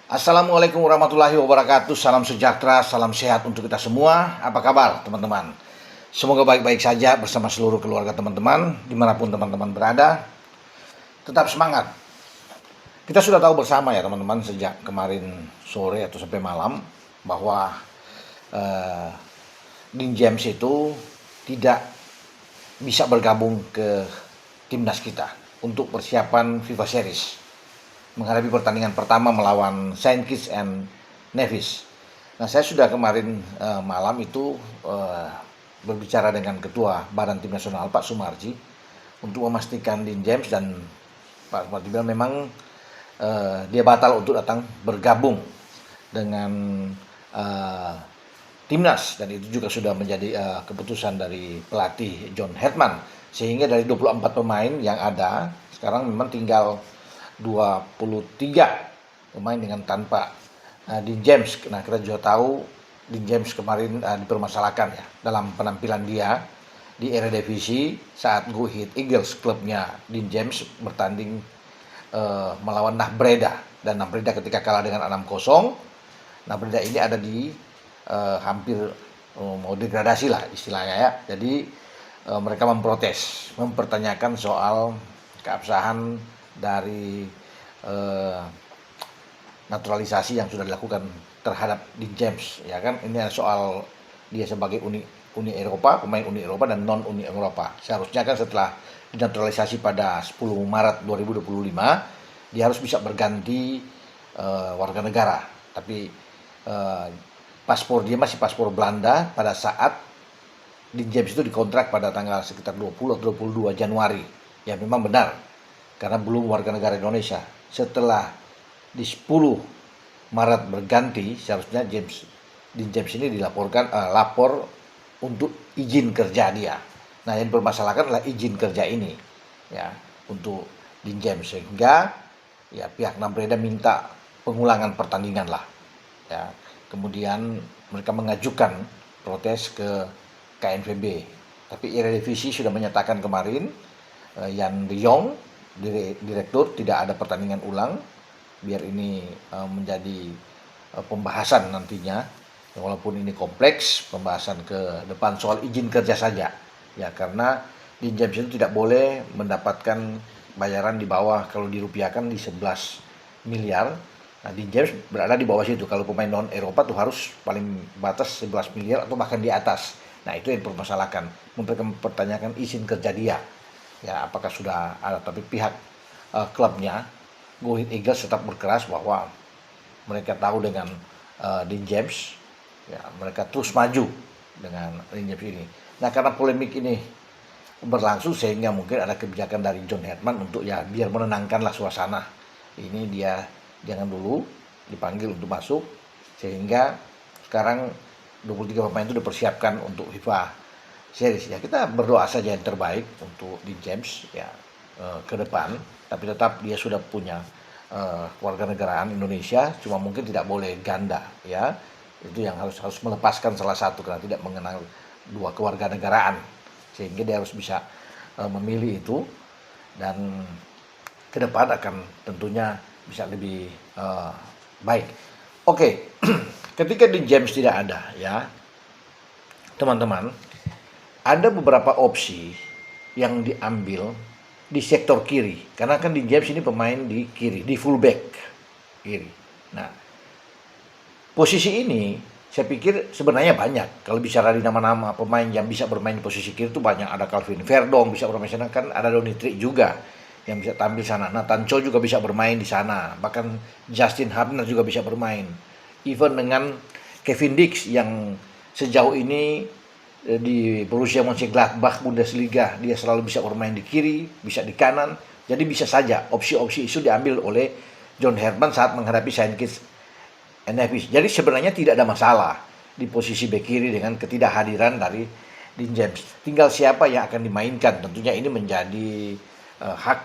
Assalamualaikum warahmatullahi wabarakatuh. Salam sejahtera, salam sehat untuk kita semua. Apa kabar teman-teman? Semoga baik-baik saja bersama seluruh keluarga teman-teman, dimanapun teman-teman berada. Tetap semangat. Kita sudah tahu bersama ya teman-teman sejak kemarin sore atau sampai malam bahwa Dean James itu tidak bisa bergabung ke timnas kita untuk persiapan FIFA Series menghadapi pertandingan pertama melawan Saint Kitts and Nevis. Nah, saya sudah kemarin malam itu berbicara dengan Ketua Badan Tim Nasional Pak Sumarji untuk memastikan Dean James, dan Pak Sumarji bilang memang dia batal untuk datang bergabung dengan timnas, dan itu juga sudah menjadi keputusan dari pelatih John Hetman, sehingga dari 24 pemain yang ada sekarang memang tinggal 23 pemain dengan tanpa Dean James. Nah, kita juga tahu Dean James kemarin dipermasalahkan ya dalam penampilan dia di Eredivisie saat Go Ahead Eagles, klubnya Dean James, bertanding melawan Breda, dan Breda ketika kalah dengan 6-0. Breda ini ada di hampir mau degradasi lah istilahnya ya. Jadi mereka memprotes, mempertanyakan soal keabsahan dari naturalisasi yang sudah dilakukan terhadap Dean James, ya kan. Ini soal dia sebagai Uni Eropa, pemain Uni Eropa dan non Uni Eropa. Seharusnya kan setelah dinaturalisasi pada 10 Maret 2025 dia harus bisa berganti warga negara, tapi paspor dia masih paspor Belanda pada saat Dean James itu dikontrak pada tanggal sekitar 20 atau 22 Januari. Ya, memang benar, karena belum warga negara Indonesia. Setelah di 10 Maret berganti, seharusnya Dean James ini dilaporkan lapor untuk izin kerja dia. Nah, yang dipermasalahkan adalah izin kerja ini ya untuk Dean James, sehingga ya pihak Breda minta pengulangan pertandingan lah ya. Kemudian mereka mengajukan protes ke KNVB, tapi Eredivisie sudah menyatakan kemarin Jan de Jong, direktur, tidak ada pertandingan ulang, biar ini menjadi pembahasan nantinya, walaupun ini kompleks pembahasan ke depan soal izin kerja saja ya, karena Dean James itu tidak boleh mendapatkan bayaran di bawah, kalau dirupiahkan di 11 miliar. Nah, Dean James berada di bawah situ. Kalau pemain non Eropa tuh harus paling batas 11 miliar atau bahkan di atas. Nah, itu yang dipermasalahkan, mempertanyakan izin kerja dia ya, apakah sudah ada. Tapi pihak klubnya Go Ahead Eagles tetap berkeras bahwa mereka tahu dengan Dean James ya, mereka terus maju dengan Dean James ini. Nah, karena polemik ini berlangsung, sehingga mungkin ada kebijakan dari John Hetman untuk ya biar menenangkanlah suasana ini, dia jangan dulu dipanggil untuk masuk, sehingga sekarang 23 pemain itu dipersiapkan untuk FIFA Series ya. Kita berdoa saja yang terbaik untuk Dean James ya ke depan, tapi tetap dia sudah punya kewarganegaraan Indonesia, cuma mungkin tidak boleh ganda ya. Itu yang harus melepaskan salah satu, karena tidak mengenal dua kewarganegaraan, sehingga dia harus bisa memilih itu, dan ke depan akan tentunya bisa lebih baik. Oke. Ketika Dean James tidak ada ya teman-teman, ada beberapa opsi yang diambil di sektor kiri, karena kan Dean James ini pemain di kiri, di fullback kiri. Nah, posisi ini saya pikir sebenarnya banyak. Kalau bicara di nama-nama pemain yang bisa bermain di posisi kiri itu banyak. Ada Calvin Verdong bisa bermain di sana, kan ada Donny Trick juga yang bisa tampil sana. Nathan Cho juga bisa bermain di sana. Bahkan Justin Hubner juga bisa bermain. Even dengan Kevin Dix yang sejauh ini di Borussia Mönchengladbach Bundesliga dia selalu bisa bermain di kiri, bisa di kanan. Jadi bisa saja opsi-opsi itu diambil oleh John Hetman saat menghadapi Saint Kitts and Nevis. Jadi sebenarnya tidak ada masalah di posisi bek kiri dengan ketidakhadiran dari Dean James. Tinggal siapa yang akan dimainkan. Tentunya ini menjadi hak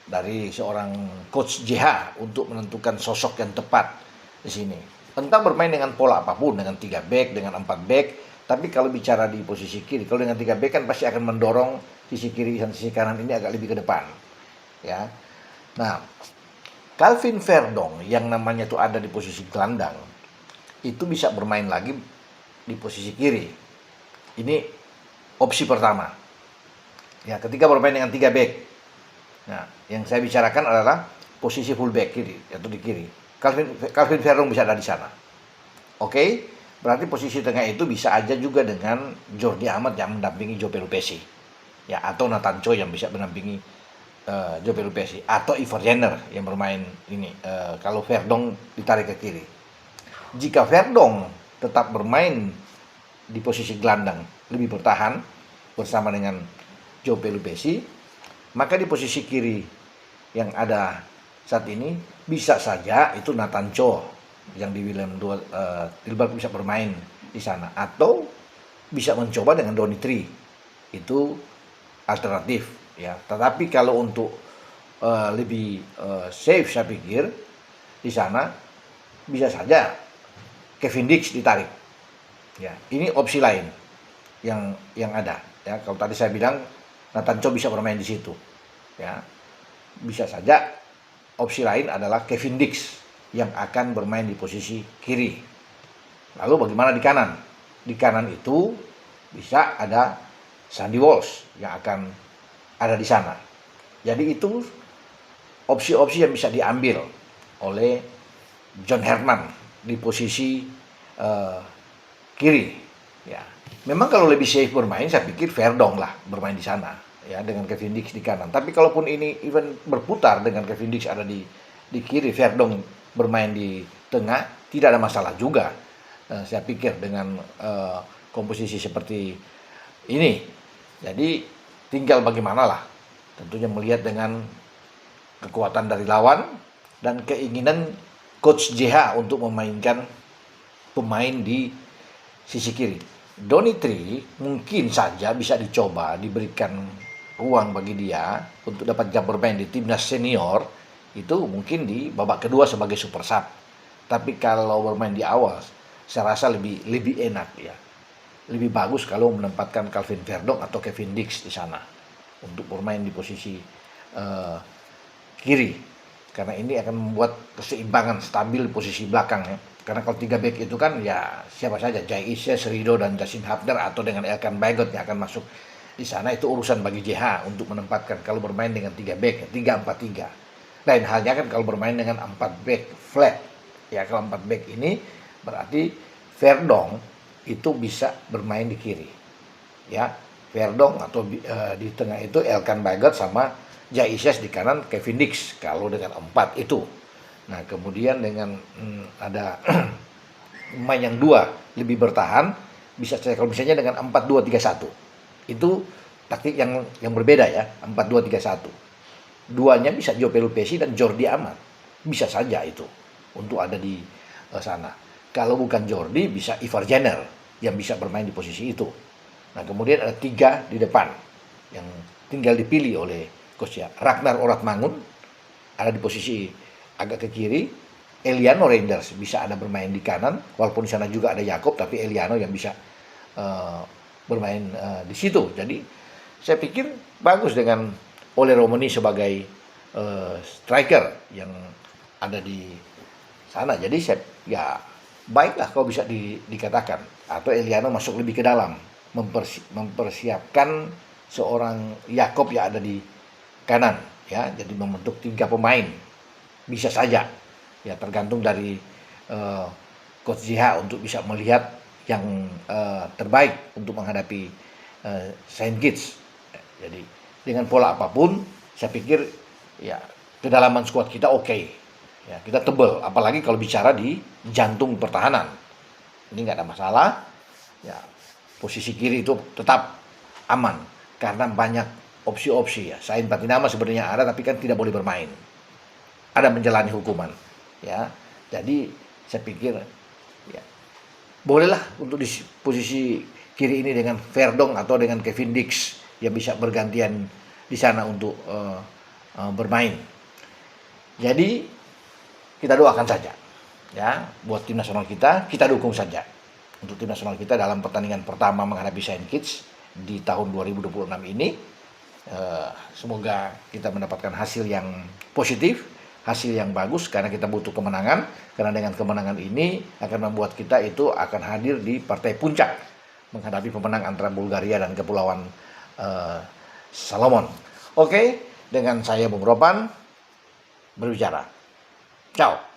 dari seorang coach JH untuk menentukan sosok yang tepat di sini. Entah bermain dengan pola apapun, dengan 3 back, dengan 4 back. Tapi kalau bicara di posisi kiri, kalau dengan 3 back kan pasti akan mendorong sisi kiri dan sisi kanan ini agak lebih ke depan. Ya. Nah, Calvin Verdong yang namanya tuh ada di posisi gelandang, itu bisa bermain lagi di posisi kiri. Ini opsi pertama. Ya, ketika bermain dengan 3 back. Nah, yang saya bicarakan adalah posisi fullback kiri atau di kiri. Calvin Verdong bisa ada di sana. Oke, berarti posisi tengah itu bisa aja juga dengan Jordi Amat yang mendampingi Joe Pelupessy. Ya, atau Nathan Choi yang bisa mendampingi Joe Pelupessy atau Ivar Jenner yang bermain ini kalau Verdong ditarik ke kiri. Jika Verdong tetap bermain di posisi gelandang, lebih bertahan bersama dengan Joe Pelupessy, maka di posisi kiri yang ada saat ini bisa saja itu Nathan Choi yang di Willem Tilburg bisa bermain di sana, atau bisa mencoba dengan Donny Tree, itu alternatif ya. Tetapi kalau untuk lebih safe saya pikir di sana bisa saja Kevin Dix ditarik. Ya, ini opsi lain yang ada. Ya, kalau tadi saya bilang Nathan Choi bisa bermain di situ. Ya, bisa saja opsi lain adalah Kevin Dix yang akan bermain di posisi kiri. Lalu bagaimana di kanan? Di kanan itu bisa ada Sandy Walsh yang akan ada di sana. Jadi itu opsi-opsi yang bisa diambil oleh John Herman di posisi kiri. Ya, memang kalau lebih safe bermain, saya pikir Verdong lah bermain di sana, ya, dengan Kevin Dix di kanan. Tapi kalaupun ini event berputar dengan Kevin Dix ada di kiri, Verdong bermain di tengah, tidak ada masalah juga. Saya pikir dengan komposisi seperti ini. Jadi tinggal bagaimana lah. Tentunya melihat dengan kekuatan dari lawan dan keinginan Coach JH untuk memainkan pemain di sisi kiri. Donny Tree mungkin saja bisa dicoba, diberikan ruang bagi dia untuk dapat jam bermain di timnas senior, itu mungkin di babak kedua sebagai super sub. Tapi kalau bermain di awal, saya rasa lebih enak ya. Lebih bagus kalau menempatkan Calvin Verdong atau Kevin Dix di sana untuk bermain di posisi kiri, karena ini akan membuat keseimbangan stabil di posisi belakang ya. Karena kalau 3 back itu kan ya siapa saja, Jai Ises, Rido dan Justin Hafner, atau dengan Elkan Bagot yang akan masuk di sana, itu urusan bagi JH untuk menempatkan. Kalau bermain dengan 3 back, 3-4-3. Lain halnya kan kalau bermain dengan 4 back flat. Ya, kalau 4 back ini berarti Verdong itu bisa bermain di kiri. Ya, Verdong atau di tengah itu Elkan Bagot sama Jai Ises, di kanan Kevin Dix kalau dengan 4 itu. Nah, kemudian dengan ada pemain yang 2 lebih bertahan, bisa saya kalau misalnya dengan 4-2-3-1. Itu taktik yang berbeda ya, 4-2-3-1. Duanya bisa Joe Pelupessy dan Jordi Amat. Bisa saja itu untuk ada di sana. Kalau bukan Jordi, bisa Ivar Jenner yang bisa bermain di posisi itu. Nah, kemudian ada 3 di depan yang tinggal dipilih oleh coach ya. Ragnar Oratmangun ada di posisi agak ke kiri. Eliano Reinders bisa ada bermain di kanan, walaupun di sana juga ada Jakob, tapi Eliano yang bisa bermain di situ. Jadi saya pikir bagus dengan Ole Romani sebagai striker yang ada di sana. Jadi saya ya baiklah kalau bisa dikatakan, atau Eliano masuk lebih ke dalam, mempersiapkan seorang Jakob yang ada di kanan ya. Jadi membentuk 3 pemain bisa saja ya, tergantung dari coach JH untuk bisa melihat yang terbaik untuk menghadapi Saint Kitts. Jadi dengan pola apapun saya pikir ya kedalaman skuad kita oke. Ya, kita tebal, apalagi kalau bicara di jantung pertahanan. Ini nggak ada masalah. Ya, posisi kiri itu tetap aman karena banyak opsi-opsi ya. Sain Patinama sebenarnya ada, tapi kan tidak boleh bermain. Ada menjalani hukuman. Ya, jadi saya pikir ya bolehlah untuk di posisi kiri ini dengan Verdong atau dengan Kevin Dix yang bisa bergantian di sana untuk bermain. Jadi kita doakan saja ya buat tim nasional kita dukung saja untuk tim nasional kita dalam pertandingan pertama menghadapi Saint Kitts di tahun 2026 ini. Semoga kita mendapatkan hasil yang positif hasil yang bagus karena kita butuh kemenangan, karena dengan kemenangan ini akan membuat kita itu akan hadir di partai puncak menghadapi pemenang antara Bulgaria dan Kepulauan Solomon. Oke, dengan saya Bung Ropan berbicara. Ciao.